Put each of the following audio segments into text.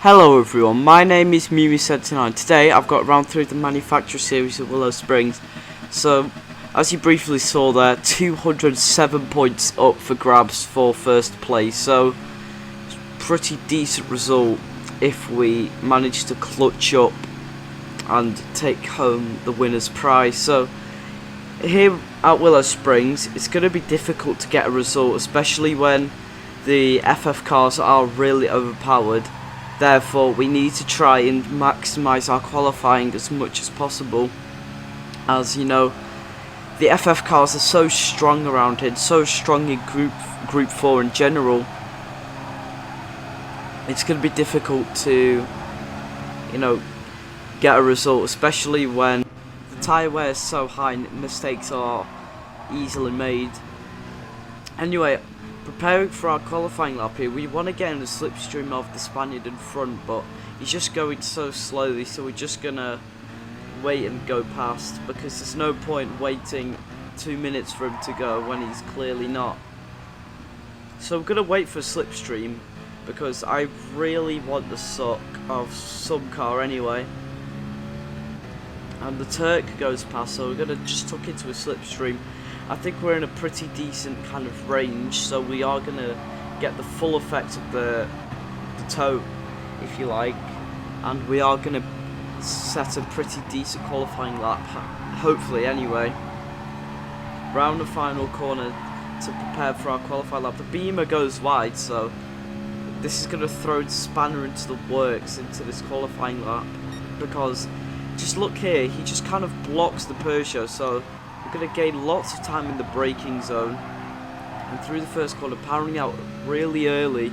Hello everyone, my name is Mimi79. Today I've got round through the manufacturer series of Willow Springs. So, as you briefly saw there, 207 points up for grabs for first place. So, pretty decent result if we manage to clutch up and take home the winner's prize. So, here at Willow Springs, it's going to be difficult to get a result, especially when the FF cars are really overpowered. Therefore, we need to try and maximise our qualifying as much as possible. As you know, the FF cars are so strong around here, so strong in Group 4 in general. It's going to be difficult to, get a result, especially when the tyre wear is so high and mistakes are easily made. Anyway, preparing for our qualifying lap here, we want to get in the slipstream of the Spaniard in front, but he's just going so slowly, so we're just gonna wait and go past, because there's no point waiting 2 minutes for him to go when he's clearly not. So I'm gonna wait for a slipstream, because I really want the suck of some car anyway. And the Turk goes past, so we're gonna just tuck into a slipstream. I think we're in a pretty decent kind of range, so we are going to get the full effect of the tow, if you like, and we are going to set a pretty decent qualifying lap, hopefully anyway. Round the final corner to prepare for our qualifying lap. The Beamer goes wide, so this is going to throw the spanner into the works into this qualifying lap, because just look here, he just kind of blocks the Peugeot, so we're going to gain lots of time in the braking zone. And through the first corner, powering out really early,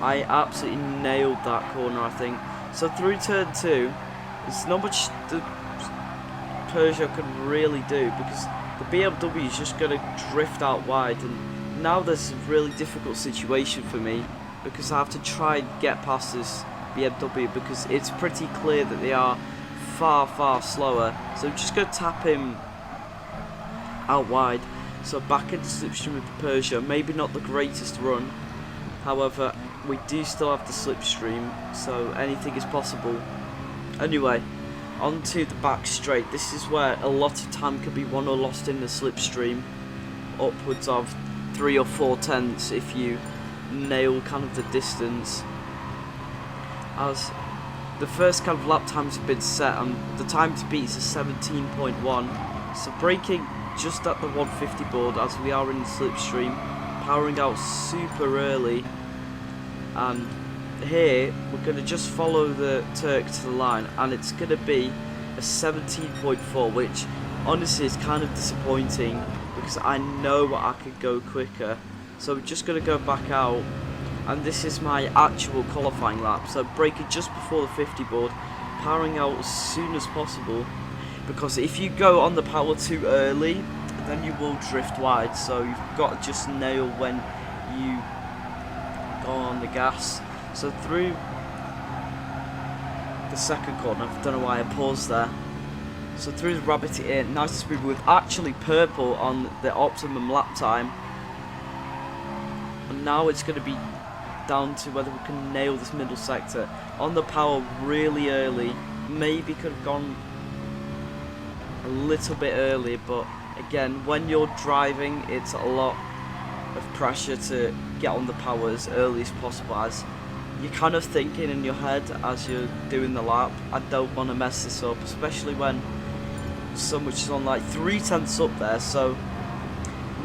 I absolutely nailed that corner, I think. So through turn 2, there's not much the Peugeot can really do, because the BMW is just going to drift out wide. And now there's a really difficult situation for me, because I have to try and get past this BMW, because it's pretty clear that they are far slower. So I'm just going to tap him out wide, so back into slipstream with the Peugeot. Maybe not the greatest run, however we do still have the slipstream, so anything is possible. Anyway, onto the back straight. This is where a lot of time could be won or lost in the slipstream, upwards of 3 or 4 tenths if you nail kind of the distance, as the first kind of lap times have been set and the time to beat is a 17.1, so braking just at the 150 board as we are in the slipstream, powering out super early. And here we're going to just follow the Turk to the line, and it's going to be a 17.4, which honestly is kind of disappointing, because I know I could go quicker. So we're just going to go back out, and this is my actual qualifying lap, so braking just before the 50 board, powering out as soon as possible, because if you go on the power too early, then you will drift wide, so you've got to just nail when you go on the gas. So through the second corner, I don't know why I paused there, so through the rabbit in, nice and smooth with actually purple on the optimum lap time. And now it's going to be down to whether we can nail this middle sector. On the power really early, maybe could have gone a little bit earlier, but again, when you're driving, it's a lot of pressure to get on the power as early as possible, as you're kind of thinking in your head as you're doing the lap, I don't want to mess this up, especially when so much is on like 3 tenths up there, so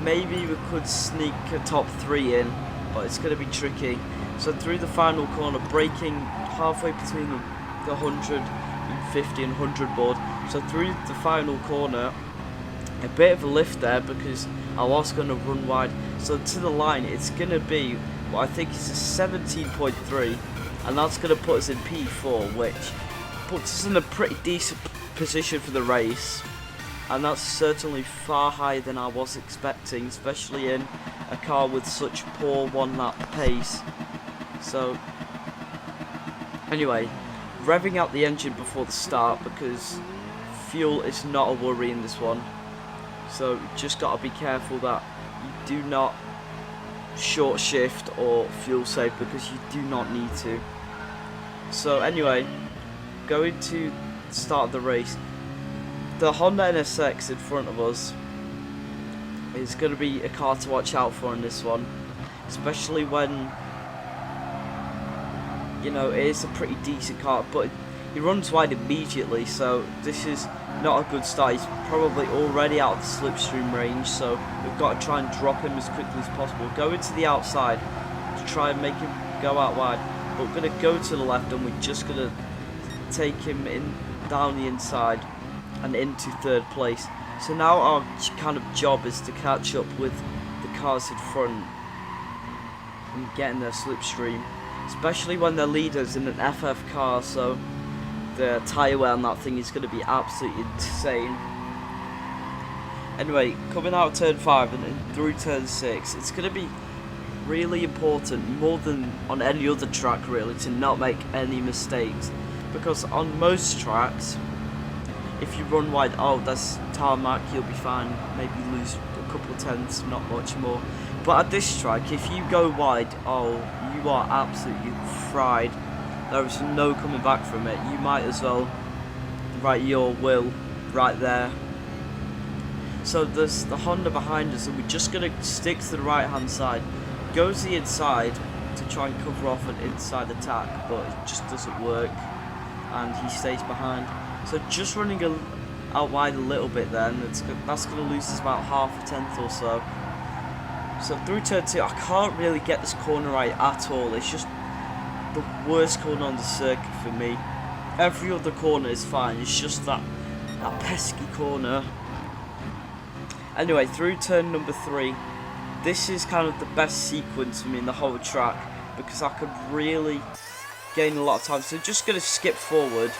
maybe we could sneak a top 3 in, but it's going to be tricky. So through the final corner, braking halfway between the 150 and 100 board, so through the final corner, a bit of a lift there because I was going to run wide. So to the line, it's going to be what I think is a 17.3, and that's going to put us in P4, which puts us in a pretty decent position for the race, and that's certainly far higher than I was expecting, especially in a car with such poor 1 lap pace. So anyway, revving out the engine before the start, because fuel is not a worry in this one. So just got to be careful that you do not short shift or fuel save, because you do not need to. So anyway, going to start the race. The Honda NSX in front of us is going to be a car to watch out for in this one, especially when, you know, it is a pretty decent car, but he runs wide immediately, so this is not a good start. He's probably already out of the slipstream range, so we've got to try and drop him as quickly as possible. Go into the outside to try and make him go out wide, but we're going to go to the left and we're just going to take him in down the inside and into third place. So now our kind of job is to catch up with the cars in front and get in their slipstream, especially when they're leaders in an FF car, so the tyre wear on that thing is going to be absolutely insane. Anyway, coming out of turn 5 and through turn 6, it's going to be really important, more than on any other track really, to not make any mistakes, because on most tracks, if you run wide, oh, that's tarmac, you'll be fine, maybe lose a couple of tenths, not much more. But at this track, if you go wide, oh, you are absolutely fried. There is no coming back from it. You might as well write your will right there. So there's the Honda behind us, and we're just going to stick to the right hand side. Go to the inside to try and cover off an inside attack, but it just doesn't work, and he stays behind. So just running out wide a little bit then, that's going to lose us about half a tenth or so. So through turn 2, I can't really get this corner right at all. It's just the worst corner on the circuit for me. Every other corner is fine, it's just that pesky corner. Anyway, through turn number 3, this is kind of the best sequence for me in the whole track, because I could really gain a lot of time. So just going to skip forward,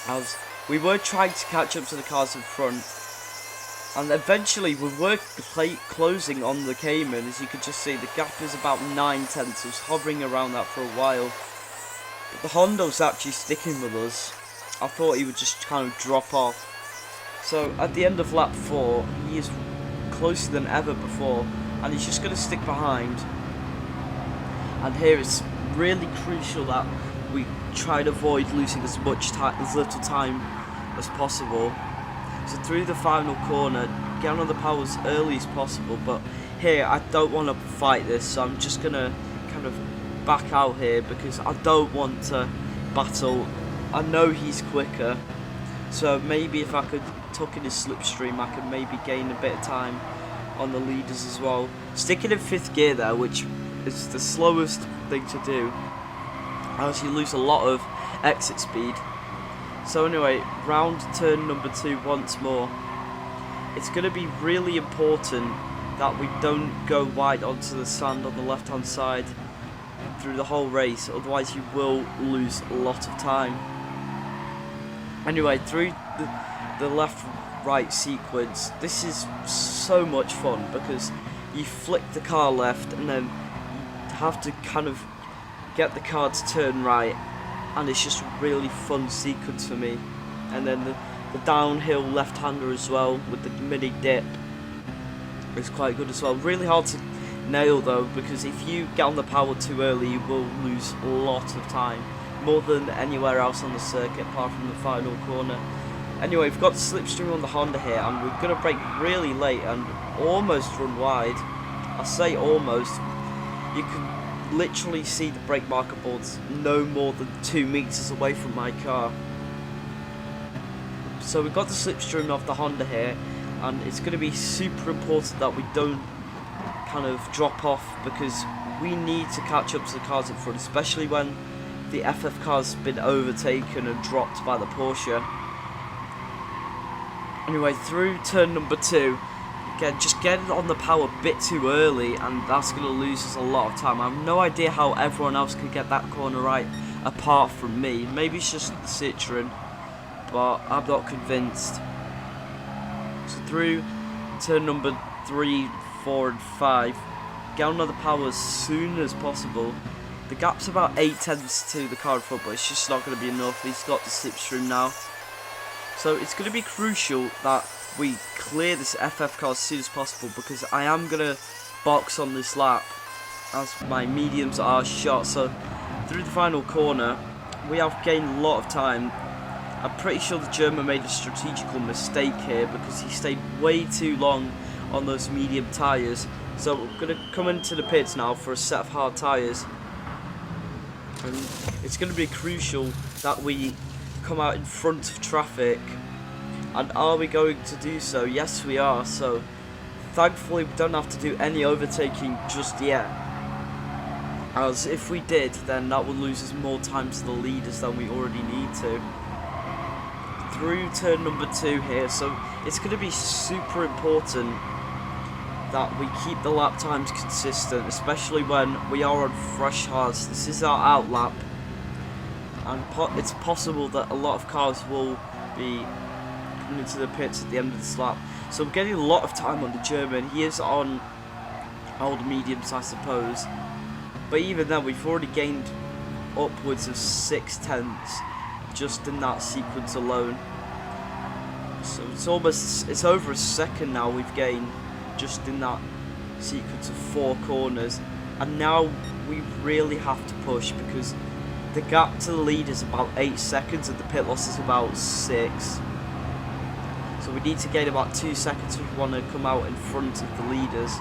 as we were trying to catch up to the cars in front, and eventually we were closing on the Cayman. As you can just see, the gap is about 9 tenths. I was hovering around that for a while, but the Honda was actually sticking with us. I thought he would just kind of drop off. So at the end of lap 4, he is closer than ever before, and he's just going to stick behind. And here it's really crucial that we try to avoid losing as little time as possible. So through the final corner, get on the power as early as possible, but here I don't want to fight this, so I'm just going to kind of back out here, because I don't want to battle. I know he's quicker, so maybe if I could tuck in his slipstream, I could maybe gain a bit of time on the leaders as well. Sticking in 5th gear there, which is the slowest thing to do, as you lose a lot of exit speed. So anyway, round turn number 2 once more. It's going to be really important that we don't go wide onto the sand on the left hand side through the whole race, otherwise you will lose a lot of time. Anyway, through the left-right sequence, this is so much fun, because you flick the car left and then you have to kind of get the car to turn right, and it's just a really fun sequence for me. And then the downhill left-hander as well with the mini dip is quite good as well. Really hard to nail though, because if you get on the power too early, you will lose a lot of time, more than anywhere else on the circuit apart from the final corner. Anyway, we've got the slipstream on the Honda here, and we're going to brake really late and almost run wide. I say almost. You can literally see the brake marker boards no more than 2 meters away from my car. So we've got the slipstream off the Honda here, and it's going to be super important that we don't kind of drop off, because we need to catch up to the cars in front, especially when the FF car's been overtaken and dropped by the Porsche. Anyway, through turn number 2, again, just getting on the power a bit too early, and that's going to lose us a lot of time. I have no idea how everyone else could get that corner right apart from me. Maybe it's just the Citroen, but I'm not convinced. So through turn number 3, 4 and 5, get on the power as soon as possible. The gap's about 8 tenths to the car in front, but it's just not going to be enough. He's got the slipstream now. So it's going to be crucial that we clear this FF car as soon as possible, because I am going to box on this lap as my mediums are shot. So through the final corner, we have gained a lot of time. I'm pretty sure the German made a strategical mistake here because he stayed way too long on those medium tyres. So we're going to come into the pits now for a set of hard tyres. And it's going to be crucial that we come out in front of traffic. And are we going to do so? Yes, we are. So thankfully we don't have to do any overtaking just yet. As if we did, then that would lose us more time to the leaders than we already need to. Through turn number 2 here, so it's going to be super important that we keep the lap times consistent, especially when we are on fresh hards. This is our out lap, and it's possible that a lot of cars will be coming into the pits at the end of this lap. So we're getting a lot of time on the German. He is on old mediums, I suppose. But even then, we've already gained upwards of 6/10 just in that sequence alone. So it's over a second now we've gained just in that sequence of 4 corners. And now we really have to push because the gap to the lead is about 8 seconds and the pit loss is about 6. So we need to gain about 2 seconds if we want to come out in front of the leaders.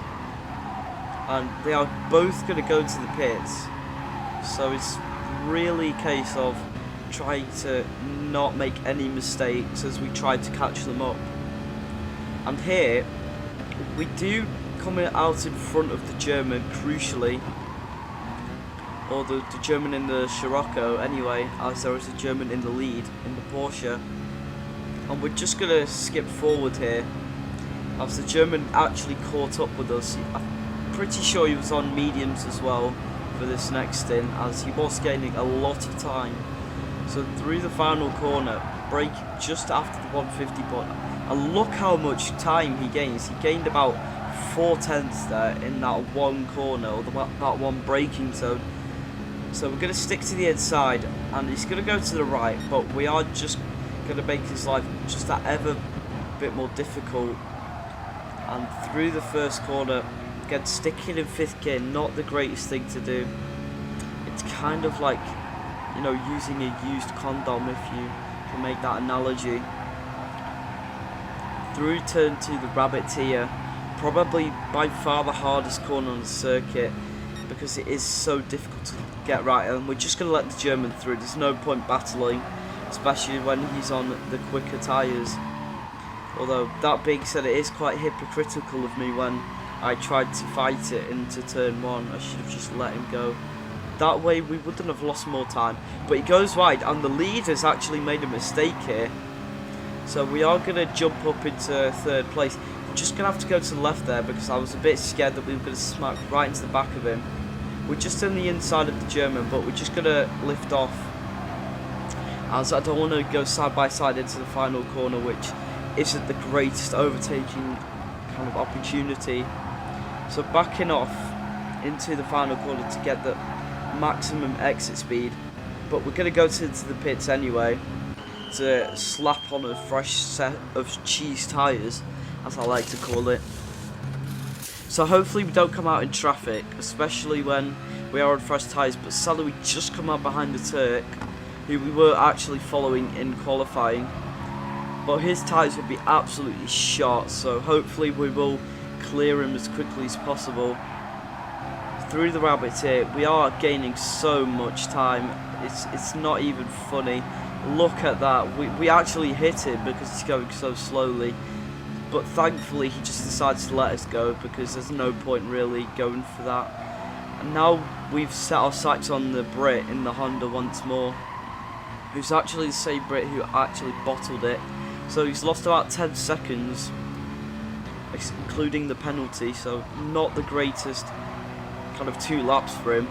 And they are both going to go to the pits, so it's really a case of trying to not make any mistakes as we try to catch them up. And here we do come out in front of the German, crucially, or the German in the Scirocco anyway, as there is a German in the lead in the Porsche. And we're just going to skip forward here as the German actually caught up with us. Pretty sure he was on mediums as well for this next stint, as he was gaining a lot of time. So through the final corner, brake just after the 150 point, and look how much time he gains. He gained about 4/10 there in that one corner, or that one braking zone. So we're going to stick to the inside, and he's going to go to the right, but we are just going to make his life just that ever bit more difficult. And through the first corner, again, sticking in 5th gear, not the greatest thing to do. It's kind of like, you know, using a used condom, if you can make that analogy. Through turn 2, the rabbit here, probably by far the hardest corner on the circuit because it is so difficult to get right, and we're just going to let the German through. There's no point battling, especially when he's on the quicker tyres. Although, that being said, it is quite hypocritical of me when I tried to fight it into turn 1. I should have just let him go. That way we wouldn't have lost more time. But he goes wide, and the lead has actually made a mistake here. So we are going to jump up into 3rd place. We're just going to have to go to the left there because I was a bit scared that we were going to smack right into the back of him. We're just on the inside of the German, but we're just going to lift off, as I don't want to go side by side into the final corner, which isn't the greatest overtaking kind of opportunity. So backing off into the final corner to get the maximum exit speed, but we're going to go to the pits anyway to slap on a fresh set of cheese tyres, as I like to call it. So hopefully we don't come out in traffic, especially when we are on fresh tyres, but sadly we just come out behind the Turk, who we were actually following in qualifying. But his tyres will be absolutely shot, so hopefully we will clear him as quickly as possible. Through the rabbits here, we are gaining so much time, it's not even funny. Look at that, we actually hit him because he's going so slowly. But thankfully he just decides to let us go because there's no point really going for that. And now we've set our sights on the Brit in the Honda once more, who's actually the same Brit who actually bottled it. So he's lost about 10 seconds, including the penalty, so not the greatest kind of 2 laps for him,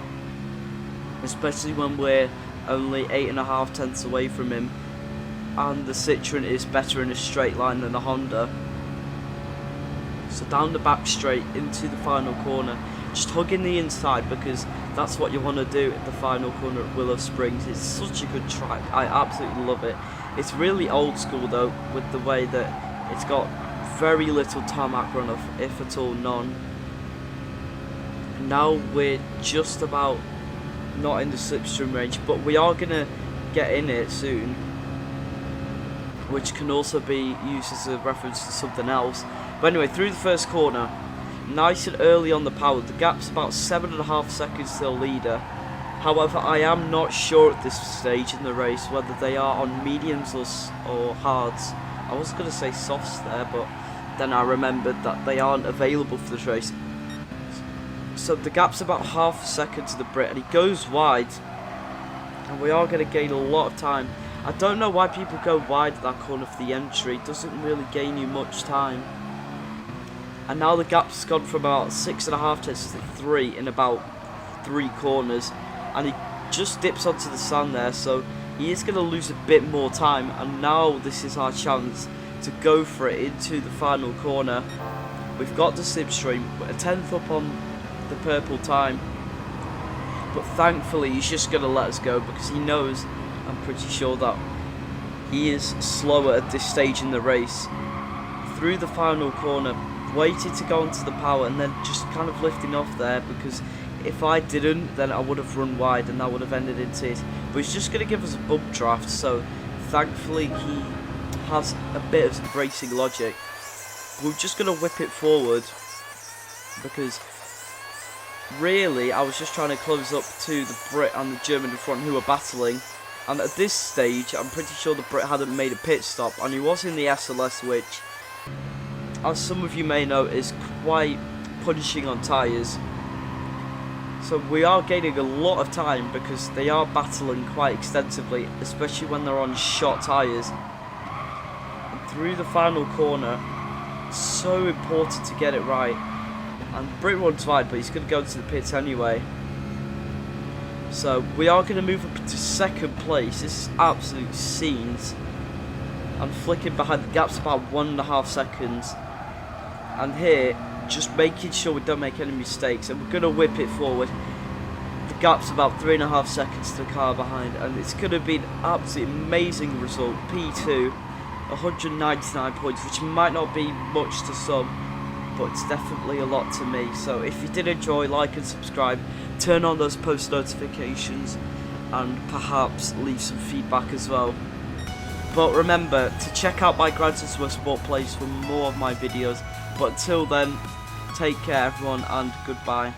especially when we're only 8.5 tenths away from him, and the Citroen is better in a straight line than the Honda. So down the back straight into the final corner, just hugging the inside because that's what you want to do at the final corner at Willow Springs. It's such a good track, I absolutely love it. It's really old school though, with the way that it's got very little tarmac runoff, if at all none. Now we're just about not in the slipstream range, but we are going to get in it soon, which can also be used as a reference to something else. But anyway, through the first corner, nice and early on the power. The gap's about 7.5 seconds to the leader. However, I am not sure at this stage in the race whether they are on mediums or hards. I was going to say softs there, but then I remembered that they aren't available for this race. So the gap's about half a second to the Brit, and he goes wide, and we are going to gain a lot of time. I don't know why people go wide at that corner for the entry. It doesn't really gain you much time. And now the gap's gone from about 6.5 to 3 in about 3 corners, and he just dips onto the sand there, so he is going to lose a bit more time. And now this is our chance to go for it into the final corner. We've got the slipstream, a 10th up on the purple time, but thankfully he's just going to let us go because he knows, I'm pretty sure, that he is slower at this stage in the race. Through the final corner, waited to go onto the power and then just kind of lifting off there, because if I didn't, then I would have run wide and that would have ended into it. But he's just going to give us a bump draft, so thankfully he has a bit of racing logic. We're just going to whip it forward, because really I was just trying to close up to the Brit and the German in front who were battling. And at this stage, I'm pretty sure the Brit hadn't made a pit stop, and he was in the SLS, which, as some of you may know, is quite punishing on tyres. So we are gaining a lot of time because they are battling quite extensively, especially when they're on short tyres. And through the final corner, so important to get it right. And Brit runs wide, but he's going to go to the pits anyway. So we are going to move up to second place. This is absolute scenes. I'm flicking behind, the gap's about 1.5 seconds. And here, just making sure we don't make any mistakes, and we're going to whip it forward. The gap's about 3.5 seconds to the car behind, and it's going to be an absolutely amazing result. P2, 199 points, which might not be much to some, but it's definitely a lot to me. So if you did enjoy, like and subscribe, turn on those post notifications, and perhaps leave some feedback as well. But remember to check out my Gran Turismo Sport plays for more of my videos. But until then, take care everyone, and goodbye.